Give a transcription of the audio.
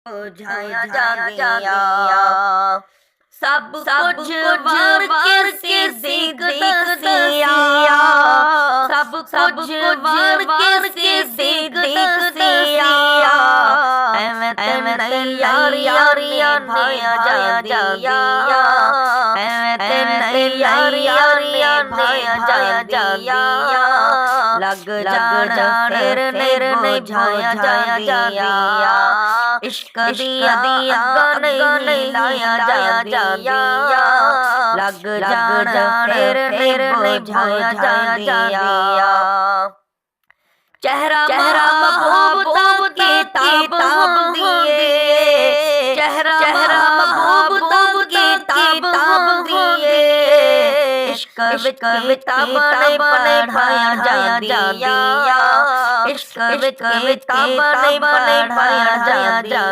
बुझाया जागिया सब कुछ वार के सीख दसिया सब कुछ वार के सीख दसिया एवें तेन यारियां भाया जागिया एवें तेन यारियां भाया जागिया लग जान फिर बुझाया जागिया इश्क दिया नहीं लाया जागिया लग जान फिर बुझाया जागिया चेहरा महबूब की ताब दिए चेहरा महबूब की ताब दिए इश्क किताब नहीं पढ़ाया जागिया इश्क किताब नहीं पढ़ाया जागिया।